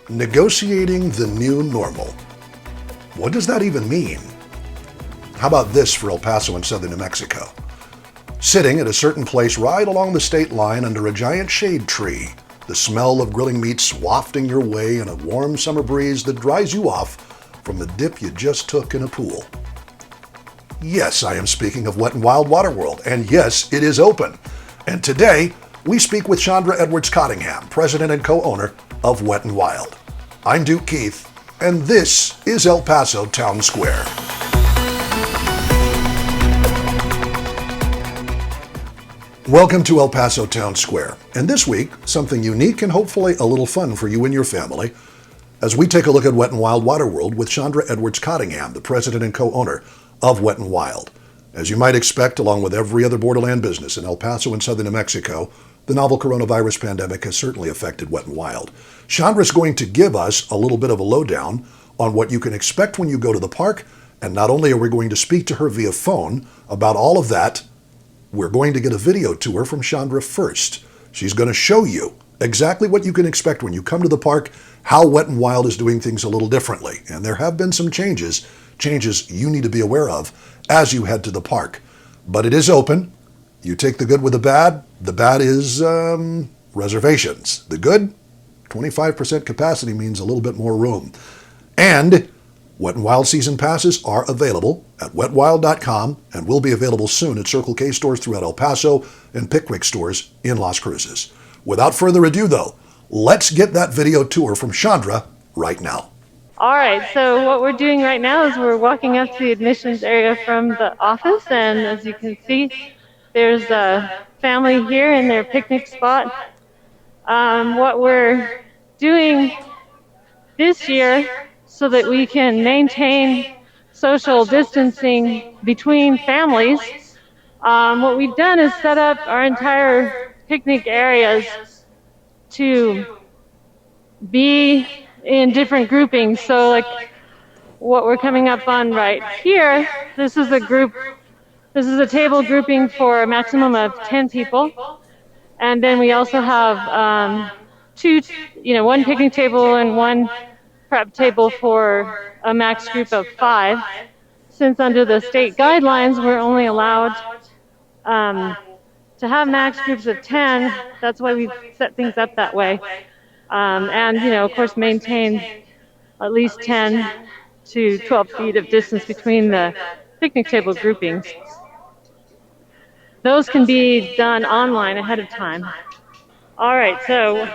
Negotiating the new normal. What does that even mean? How about this for El Paso and southern New Mexico? Sitting at a certain place right along the state line under a giant shade tree, the smell of grilling meats wafting your way in a warm summer breeze that dries you off from the dip you just took in a pool. Yes, I am speaking of WetNWild Waterworld, and yes, it is open. And today, we speak with Chandra Edwards-Cottingham, president and co-owner of WetNWild. I'm Duke Keith, and this is El Paso Townsquare. Welcome to El Paso Townsquare, and this week, something unique and hopefully a little fun for you and your family, as we take a look at WetNWild Waterworld with Chandra Edwards-Cottingham, the president and co-owner of WetNWild. As you might expect, along with every other Borderland business in El Paso and southern New Mexico, the novel coronavirus pandemic has certainly affected WetNWild. Chandra is going to give us a little bit of a lowdown on what you can expect when you go to the park, and not only are we going to speak to her via phone about all of that, we're going to get a video tour from Chandra first. She's going to show you exactly what you can expect when you come to the park, how WetNWild is doing things a little differently. And there have been some changes you need to be aware of as you head to the park. But it is open. You take the good with the bad. The bad is reservations. The good, 25% capacity means a little bit more room. And WetNWild season passes are available at wetwild.com and will be available soon at Circle K stores throughout El Paso and Pickwick stores in Las Cruces. Without further ado, though, let's get that video tour from Chandra right now. All right, so what we're doing right now is we're walking up to the admissions area from the office, and as you can see, there's a family here in their picnic spot. What we're doing this year so that we can maintain social distancing between families, what we've done is set up our entire picnic areas to be in different groupings. So like what we're coming up on right here, this is a table grouping for a maximum of 10 people. And then we also have one picnic table and one prep table for a max group of 5. Since under the state guidelines, we're only allowed to have max groups of 10. That's why we've set things up that way. And, of course, maintain at least 10 to 12 feet of distance between the picnic table groupings. Those can be done online ahead of time. All right, so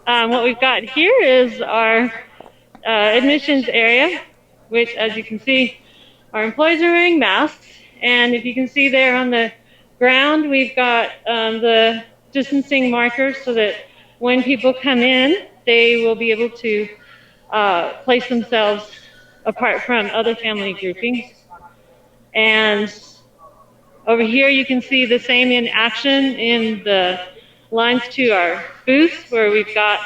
what we've got here is our admissions area, which, as you can see, our employees are wearing masks. And if you can see there on the ground, we've got the distancing markers so that when people come in, they will be able to place themselves apart from other family groupings. And over here you can see the same in action in the lines to our booth, where we've got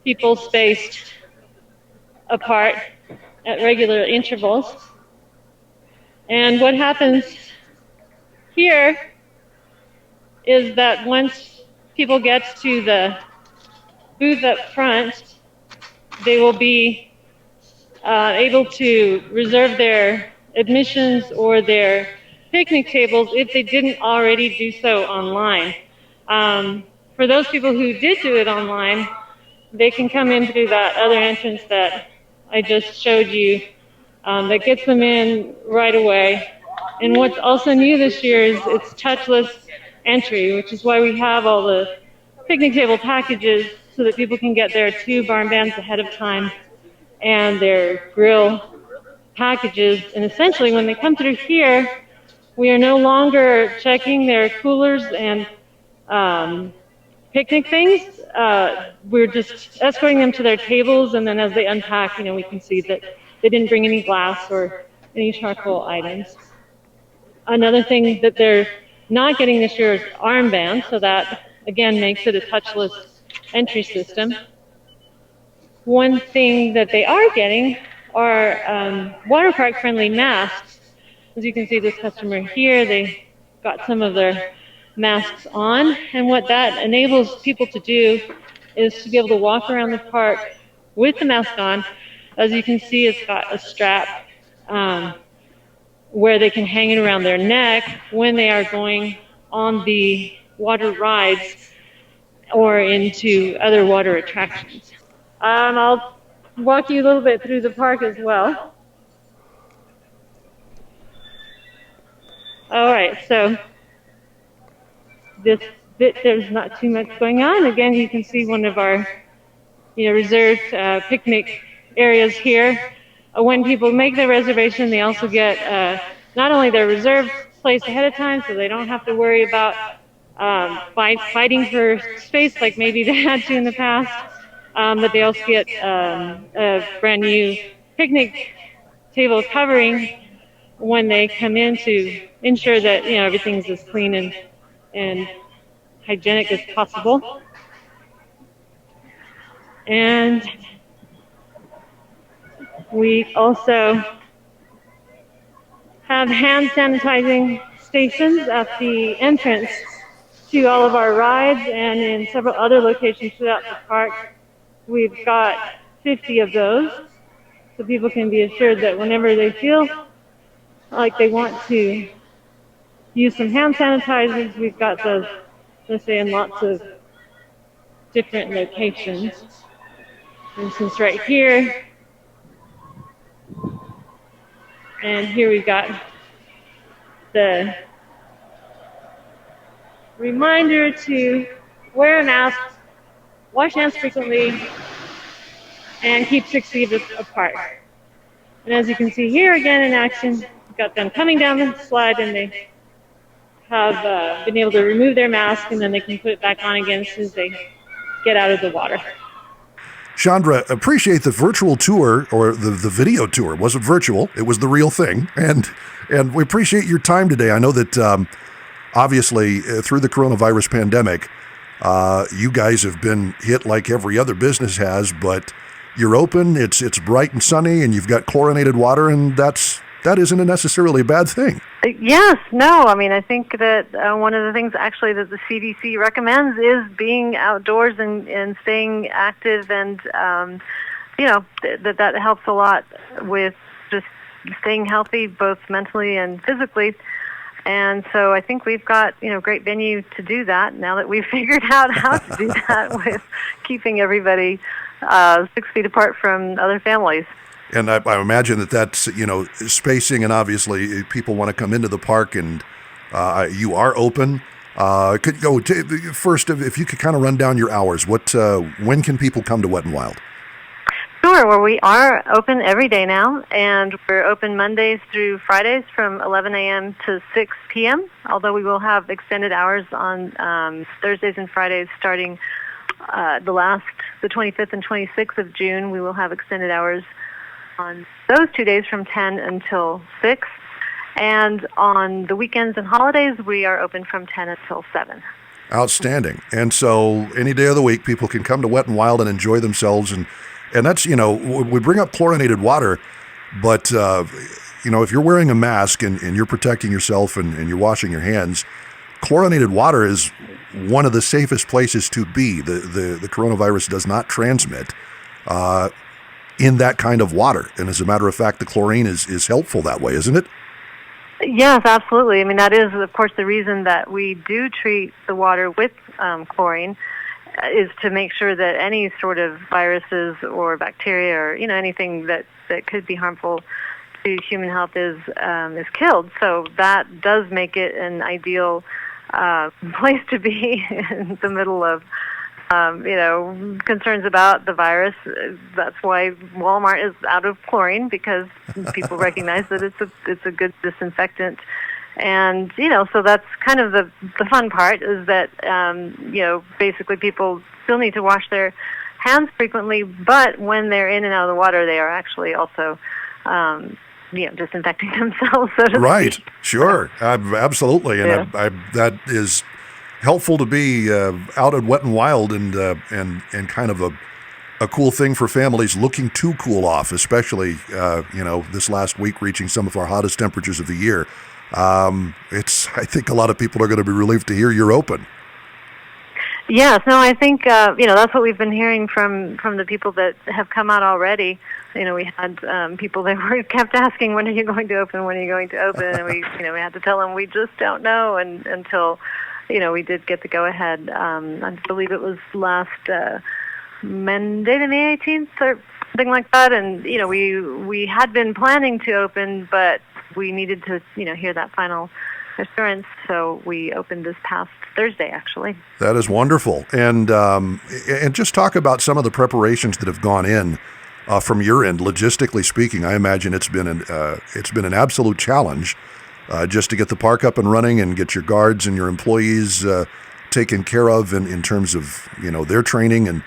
people spaced apart at regular intervals. And what happens here is that once people get to the booth up front, they will be able to reserve their admissions or their picnic tables if they didn't already do so online. For those people who did do it online, they can come in through that other entrance that I just showed you that gets them in right away. And what's also new this year is it's touchless entry, which is why we have all the picnic table packages so that people can get their 2 barn bands ahead of time and their grill packages. And essentially, when they come through here, we are no longer checking their coolers and picnic things. We're just escorting them to their tables, and then as they unpack, we can see that they didn't bring any glass or any charcoal items. Another thing that they're not getting this year is armbands, so that, again, makes it a touchless entry system. One thing that they are getting are water park friendly masks. As you can see, this customer here, they got some of their masks on, and what that enables people to do is to be able to walk around the park with the mask on. As you can see, it's got a strap where they can hang it around their neck when they are going on the water rides or into other water attractions. I'll walk you a little bit through the park as well. All right, so this bit, there's not too much going on. Again, you can see one of our reserved picnic areas here. When people make their reservation, they also get not only their reserved place ahead of time, so they don't have to worry about fighting for space like maybe they had to in the past, but they also get a brand new picnic table covering when they come in to ensure that everything's as clean and hygienic as possible. And we also have hand sanitizing stations at the entrance to all of our rides, and in several other locations throughout the park. We've got 50 of those, so people can be assured that whenever they feel like they want to use some hand sanitizers, we've got those, let's say, in lots of different locations. For instance, right here, and here we've got the reminder to wear a mask, wash hands frequently, and keep 6 feet apart. And as you can see here again in action, we've got them coming down the slide, and they have been able to remove their mask, and then they can put it back on again as soon as they get out of the water. Chandra, appreciate the virtual tour, or the video tour. It wasn't virtual, it was the real thing. And we appreciate your time today. I know that obviously through the coronavirus pandemic, you guys have been hit like every other business has, but you're open, it's bright and sunny, and you've got chlorinated water, and that isn't necessarily a bad thing. Yes, no. I mean, I think that one of the things actually that the CDC recommends is being outdoors and staying active, and that helps a lot with just staying healthy, both mentally and physically. And so I think we've got great venue to do that now that we've figured out how to do that with keeping everybody 6 feet apart from other families. And I imagine that's spacing, and obviously people want to come into the park, and you are open. Could go first if you could kind of run down your hours. When can people come to Wet and Wild? Sure. Well, we are open every day now, and we're open Mondays through Fridays from 11 a.m. to 6 p.m., although we will have extended hours on Thursdays and Fridays starting the 25th and 26th of June. We will have extended hours on those 2 days from 10 until 6. And on the weekends and holidays, we are open from 10 until 7. Outstanding. And so any day of the week, people can come to Wet and Wild and enjoy themselves. And that's, we bring up chlorinated water, but, if you're wearing a mask and you're protecting yourself and you're washing your hands, chlorinated water is one of the safest places to be. The coronavirus does not transmit in that kind of water. And as a matter of fact, the chlorine is helpful that way, isn't it? Yes, absolutely. I mean, that is, of course, the reason that we do treat the water with chlorine is to make sure that any sort of viruses or bacteria or, anything that could be harmful to human health is killed. So that does make it an ideal place to be in the middle of concerns about the virus. That's why Walmart is out of chlorine, because people recognize that it's a good disinfectant. And, so that's kind of the fun part, is that, basically people still need to wash their hands frequently, but when they're in and out of the water, they are actually also, disinfecting themselves, so to Right. speak. Sure. Absolutely. And Yeah. that is helpful to be out at Wet and Wild, and kind of a cool thing for families looking to cool off, especially this last week reaching some of our hottest temperatures of the year. I think a lot of people are going to be relieved to hear you're open. Yes, no, I think that's what we've been hearing from the people that have come out already. We had people that were kept asking, "When are you going to open? When are you going to open?" And we had to tell them we just don't know, and until we did get the go ahead. I believe it was last Monday, the May 18th, or something like that. And we had been planning to open, but we needed to hear that final assurance, so we opened this past Thursday, actually. That is wonderful. And just talk about some of the preparations that have gone in from your end, logistically speaking. I imagine it's been an absolute challenge just to get the park up and running and get your guards and your employees taken care of in terms of their training and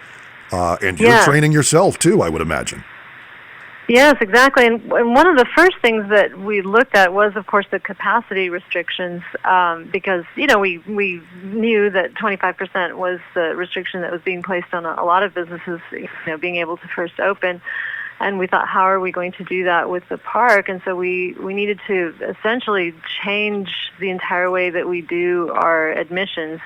you're training yourself too, I would imagine. Yes, exactly. And one of the first things that we looked at was, of course, the capacity restrictions, because we knew that 25% was the restriction that was being placed on a lot of businesses, being able to first open. And we thought, how are we going to do that with the park? And so we needed to essentially change the entire way that we do our admissions.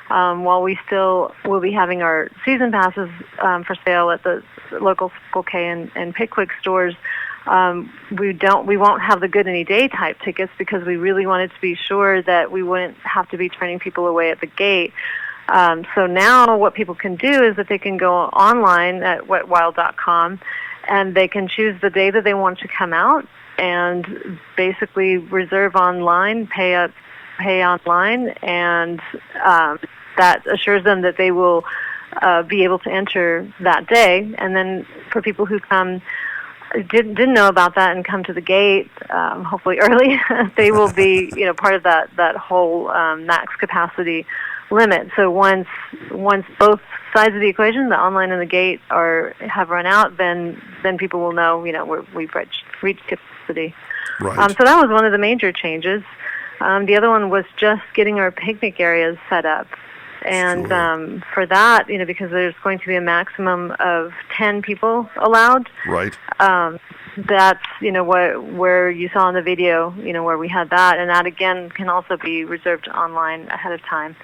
While we still will be having our season passes for sale at the local Circle K and Pickwick stores, we won't have the Good Any Day type tickets because we really wanted to be sure that we wouldn't have to be turning people away at the gate. So now what people can do is that they can go online at WetWild.com and they can choose the day that they want to come out and basically reserve online, pay online, and that assures them that they will be able to enter that day. And then for people who didn't know about that and come to the gate, hopefully early, they will be part of that whole max capacity limit. So once both sides of the equation, the online and the gate, have run out, then people will know we've reached capacity. Right. So that was one of the major changes. The other one was just getting our picnic areas set up. And Sure. For that, because there's going to be a maximum of 10 people allowed. Right. That's, where you saw in the video, where we had that. And that, again, can also be reserved online ahead of time.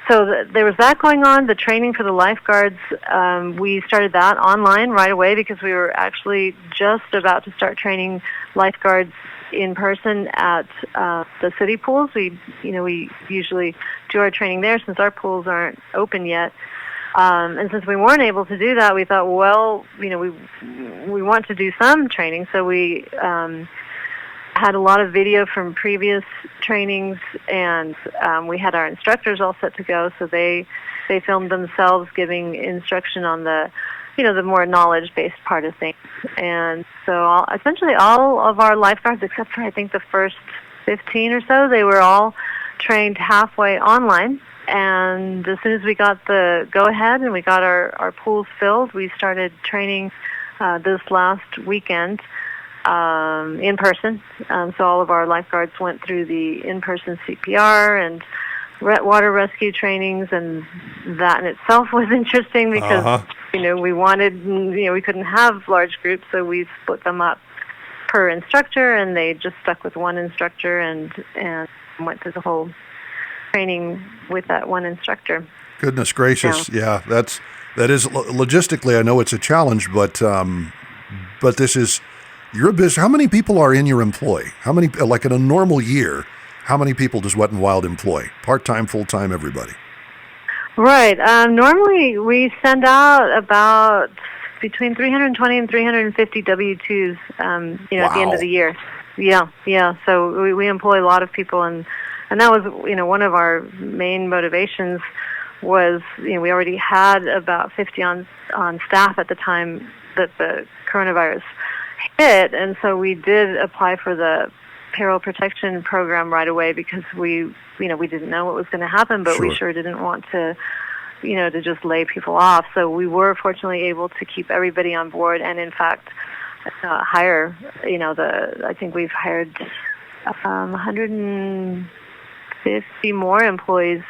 So there was that going on. The training for the lifeguards, we started that online right away because we were actually just about to start training lifeguards in person at the city pools. We usually do our training there since our pools aren't open yet. And since we weren't able to do that, we thought, well, we want to do some training. So we had a lot of video from previous trainings, and we had our instructors all set to go. So they filmed themselves giving instruction on the more knowledge-based part of things. And so essentially all of our lifeguards, except for I think the first 15 or so, they were all trained halfway online. And as soon as we got the go-ahead and we got our pools filled, we started training this last weekend in person. So all of our lifeguards went through the in-person CPR and water rescue trainings, and that in itself was interesting because we wanted, we couldn't have large groups, so we split them up per instructor, and they just stuck with one instructor and went through the whole training with that one instructor. Goodness gracious, yeah, that is logistically. I know it's a challenge, but this is your business. How many people are in your employ? How many, like in a normal year? How many people does Wet 'n Wild employ? Part-time, full-time, everybody? Right. Normally, we send out about between 320 and 350 W-2s, Wow. at the end of the year. Yeah. So we employ a lot of people, and that was, one of our main motivations was, we already had about 50 on staff at the time that the coronavirus hit, and so we did apply for the payroll protection program right away because we didn't know what was going to happen, but Sure. we sure didn't want to just lay people off. So we were fortunately able to keep everybody on board, and in fact hire. I think we've hired 150 more employees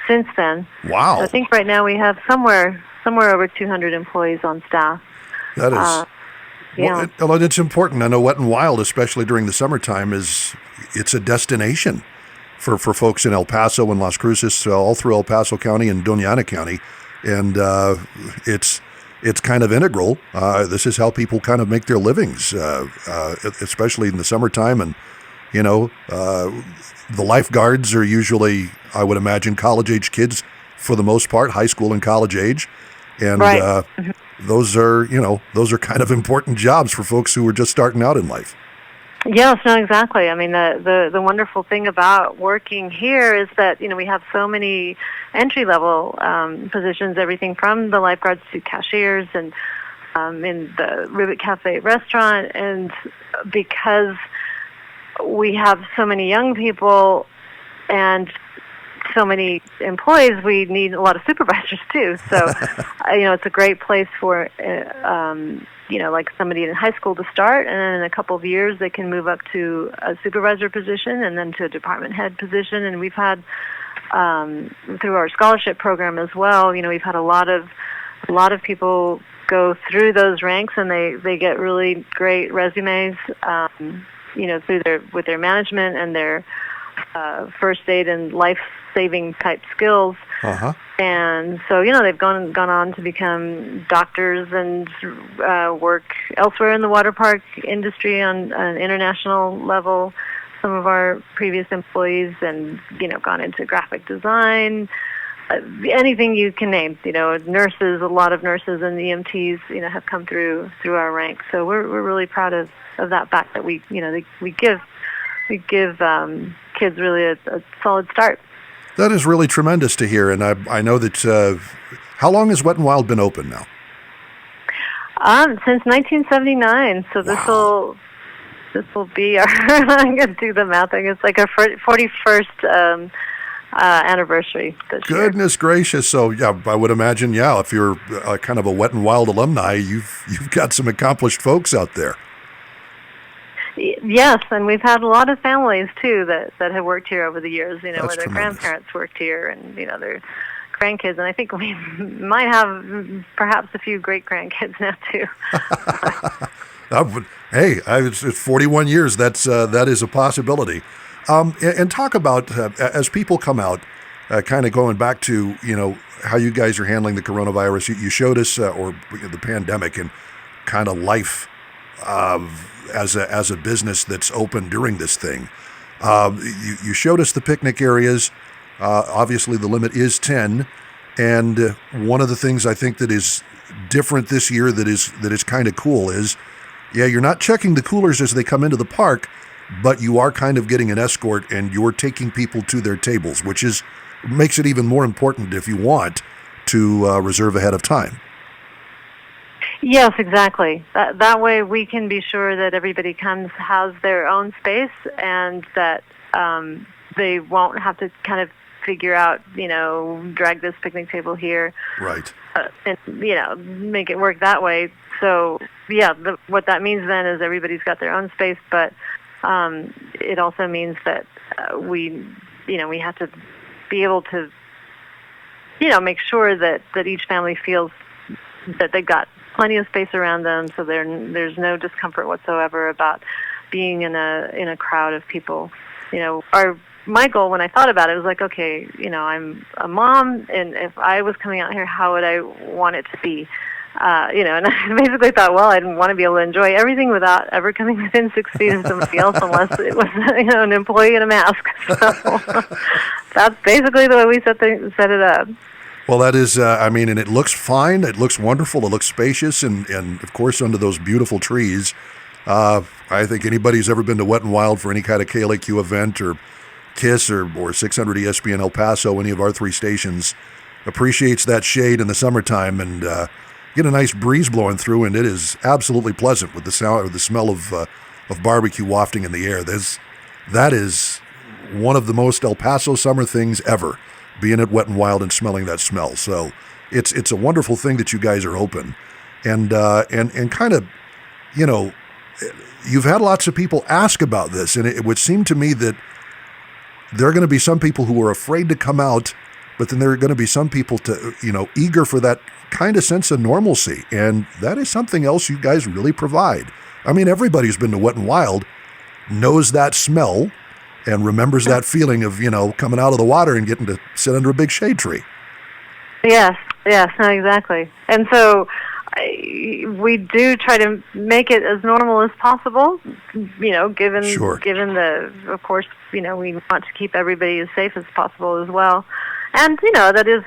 since then. Wow. So I think right now we have somewhere over 200 employees on staff. That is. Yeah. It's important. I know Wet 'n Wild, especially during the summertime, it's a destination for folks in El Paso and Las Cruces, all through El Paso County and Doña Ana County. And it's kind of integral. This is how people kind of make their livings, especially in the summertime. And, the lifeguards are usually, I would imagine, college-age kids for the most part, high school and college age. And Right. those are kind of important jobs for folks who are just starting out in life. Yes, no, exactly. I mean, the wonderful thing about working here is that, we have so many entry-level positions, everything from the lifeguards to cashiers and in the Rivet Cafe restaurant. And because we have so many young people and so many employees, we need a lot of supervisors too. So, it's a great place for, like somebody in high school to start, and then in a couple of years they can move up to a supervisor position and then to a department head position. And we've had, through our scholarship program as well, we've had a lot of people go through those ranks, and they get really great resumes, with their management and their first aid and life-saving type skills. Uh-huh. And so, they've gone on to become doctors and work elsewhere in the water park industry on an international level. Some of our previous employees, and gone into graphic design, anything you can name. Nurses, a lot of nurses and EMTs, have come through our ranks. So we're really proud of that fact that we give kids really a solid start. That is really tremendous to hear, and I know that. How long has Wet and Wild been open now? Since 1979. So Wow. this will be our. I'm going to do the math. I guess like our 41st anniversary this year. Goodness gracious! So yeah, I would imagine if you're kind of a Wet and Wild alumni, you've got some accomplished folks out there. Yes, and we've had a lot of families too that have worked here over the years. That's where their tremendous. grandparents worked here, and their grandkids. And I think we might have perhaps a few great grandkids now too. It's 41 years. That is a possibility. And talk about as people come out, kind of going back to how you guys are handling the coronavirus. You showed us or the pandemic and kind of life as a business that's open during this thing. You showed us the picnic areas. Obviously, the limit is 10. And one of the things I think that is different this year that is kind of cool is, you're not checking the coolers as they come into the park, but you are kind of getting an escort and you're taking people to their tables, which makes it even more important if you want to reserve ahead of time. Yes, exactly. That way we can be sure that everybody has their own space, and that they won't have to kind of figure out, drag this picnic table here. Right. And, make it work that way. So, what that means then is everybody's got their own space, but it also means that we have to be able to, make sure that each family feels that they've got plenty of space around them, so there's no discomfort whatsoever about being in a crowd of people. My goal when I thought about it was like, okay, I'm a mom, and if I was coming out here, how would I want it to be? And I basically thought, well, I'd want to be able to enjoy everything without ever coming within 6 feet of somebody else, unless it was, an employee in a mask. So that's basically the way we set it up. Well, that is, and it looks fine. It looks wonderful. It looks spacious, and of course, under those beautiful trees. I think anybody who's ever been to Wet and Wild for any kind of KLAQ event or KISS or 600 ESPN El Paso, any of our 3 stations, appreciates that shade in the summertime and get a nice breeze blowing through, and it is absolutely pleasant with the sound or the smell of barbecue wafting in the air. That is one of the most El Paso summer things ever, being at Wet and Wild and smelling that smell. So it's a wonderful thing that you guys are open, and kind of, you've had lots of people ask about this, and it would seem to me that there are going to be some people who are afraid to come out, but then there are going to be some people eager for that kind of sense of normalcy, and that is something else you guys really provide. Everybody who's been to Wet and Wild knows that smell, and remembers that feeling of, coming out of the water and getting to sit under a big shade tree. Yes, no, exactly. And so we do try to make it as normal as possible, given the, of course, we want to keep everybody as safe as possible as well. And, that is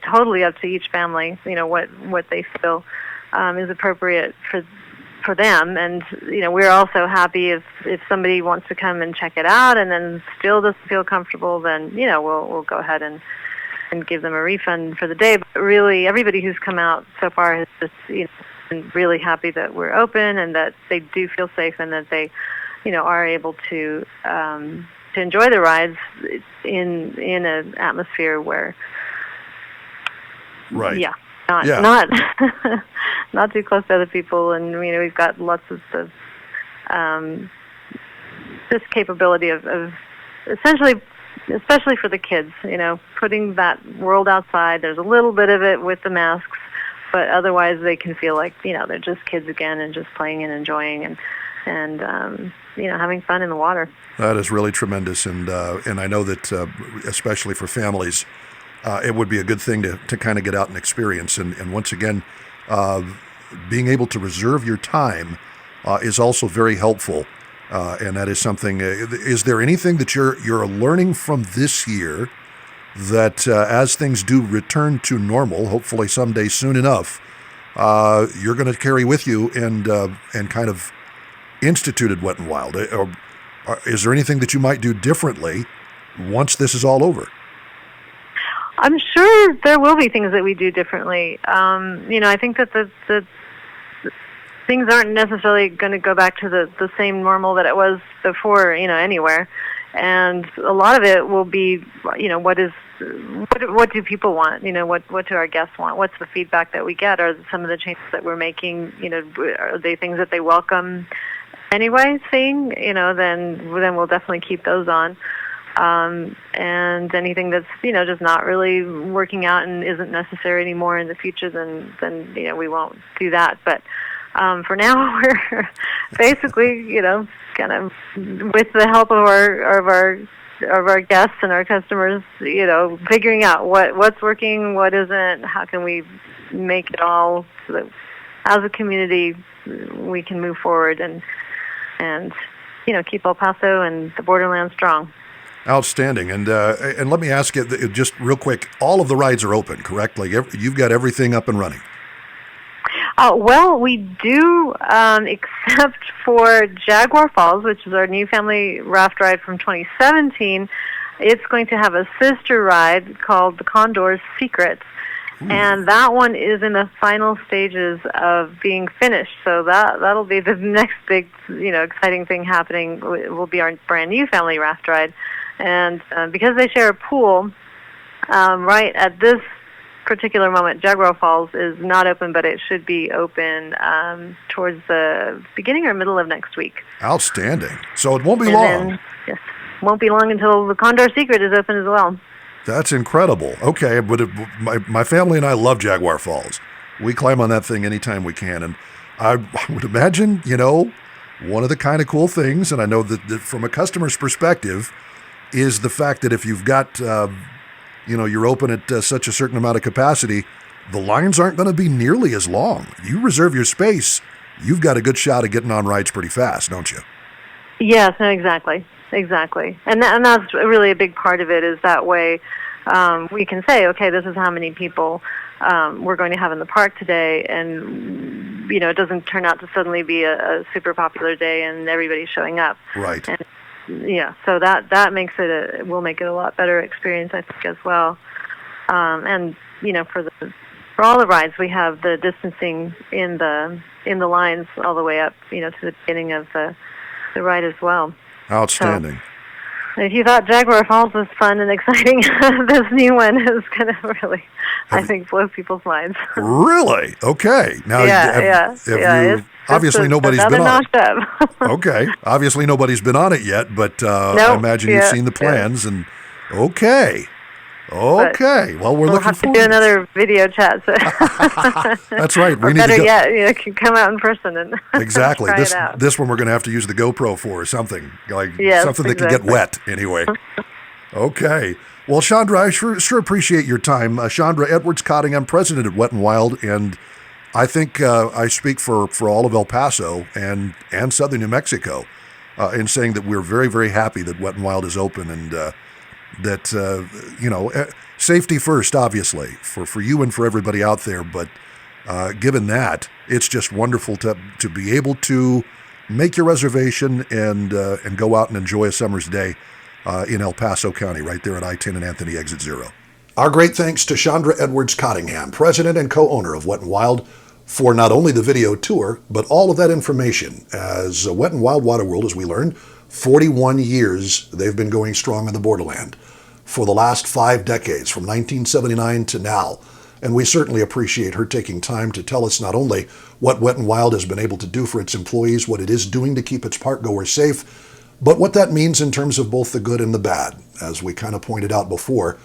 totally up to each family, what they feel is appropriate for them. And, we're also happy if somebody wants to come and check it out and then still doesn't feel comfortable, then, we'll go ahead and give them a refund for the day. But really, everybody who's come out so far has just, been really happy that we're open and that they do feel safe and that they, are able to enjoy the rides in an atmosphere where, right, not not too close to other people, and we've got lots of this capability of essentially, especially for the kids, putting that world outside. There's a little bit of it with the masks, but otherwise they can feel like, they're just kids again and just playing and enjoying and having fun in the water. That is really tremendous, and I know that especially for families, it would be a good thing to kind of get out and experience. And once again, being able to reserve your time is also very helpful. And that is something. Is there anything that you're learning from this year that as things do return to normal, hopefully someday soon enough, you're going to carry with you and kind of instituted Wet and Wild? Or is there anything that you might do differently once this is all over? I'm sure there will be things that we do differently. I think that the things aren't necessarily going to go back to the same normal that it was before, anywhere. And a lot of it will be, what do people want? What do our guests want? What's the feedback that we get? Are some of the changes that we're making, are they things that they welcome anyway, seeing? Then we'll definitely keep those on. And anything that's, just not really working out and isn't necessary anymore in the future, then we won't do that. But for now, we're basically, kind of with the help of our guests and our customers, figuring out what's working, what isn't, how can we make it all so that as a community we can move forward and keep El Paso and the Borderland strong. Outstanding. And let me ask you just real quick, all of the rides are open, correct? Like you've got everything up and running. Well, we do, except for Jaguar Falls, which is our new family raft ride from 2017. It's going to have a sister ride called the Condor's Secrets. Ooh. And that one is in the final stages of being finished. So that'll be the next big, exciting thing happening. Will be our brand new family raft ride. And because they share a pool, right at this particular moment, Jaguar Falls is not open, but it should be open towards the beginning or middle of next week. Outstanding. So it won't be long. Then, yes, won't be long until the Condor Secret is open as well. That's incredible. Okay, but my family and I love Jaguar Falls. We climb on that thing anytime we can, and I would imagine, one of the kind of cool things, and I know that from a customer's perspective, is the fact that if you've got you're open at such a certain amount of capacity, the lines aren't going to be nearly as long. You reserve your space, you've got a good shot of getting on rides pretty fast, don't you? Yes, no, exactly. And that's really a big part of it, is that way we can say, okay, this is how many people we're going to have in the park today, and, it doesn't turn out to suddenly be a super popular day and everybody's showing up. Right. And, so that makes it will make it a lot better experience, I think, as well. And for all the rides, we have the distancing in the lines all the way up, to the beginning of the ride as well. Outstanding. So, if you thought Jaguar Falls was fun and exciting, this new one is going to really, I think, blow people's minds. Really? Okay. Now, obviously nobody's been on it. Okay. Obviously nobody's been on it yet, but I imagine you've seen the plans. And okay. Okay. Well, we're We'll looking have to forward do another video chat. So That's right. or better yet, can come out in person and Exactly. try it out. This one we're going to have to use the GoPro for or something. Yes, something that can get wet anyway. Okay. Well, Chandra, I sure appreciate your time. Chandra Edwards-Cottingham, president at WetNWild, and I think I speak for all of El Paso and southern New Mexico in saying that we're very, very happy that WetNWild is open and that, safety first, obviously, for you and for everybody out there. But given that, it's just wonderful to be able to make your reservation and go out and enjoy a summer's day in El Paso County, right there at I-10 and Anthony Exit 0. Our great thanks to Chandra Edwards-Cottingham, president and co-owner of WetNWild, for not only the video tour, but all of that information. As WetNWild Waterworld, as we learned, 41 years they've been going strong in the Borderland. For the last 5 decades, from 1979 to now. And we certainly appreciate her taking time to tell us not only what WetNWild has been able to do for its employees, what it is doing to keep its parkgoers safe, but what that means in terms of both the good and the bad. As we kind of pointed out before,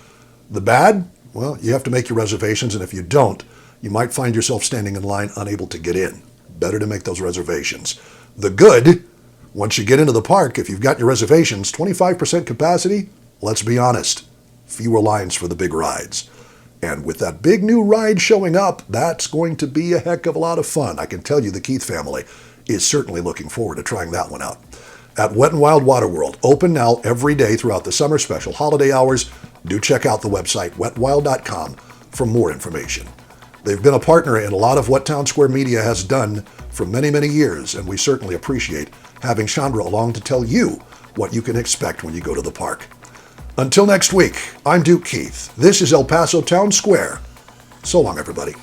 the bad, well, you have to make your reservations, and if you don't, you might find yourself standing in line unable to get in. Better to make those reservations. The good, once you get into the park, if you've got your reservations, 25% capacity, let's be honest, fewer lines for the big rides. And with that big new ride showing up, that's going to be a heck of a lot of fun. I can tell you the Keith family is certainly looking forward to trying that one out. At WetNWild Waterworld, open now every day throughout the summer special holiday hours. Do check out the website, wetwild.com, for more information. They've been a partner in a lot of what Townsquare Media has done for many, many years, and we certainly appreciate having Chandra along to tell you what you can expect when you go to the park. Until next week, I'm Duke Keith. This is El Paso Townsquare. So long, everybody.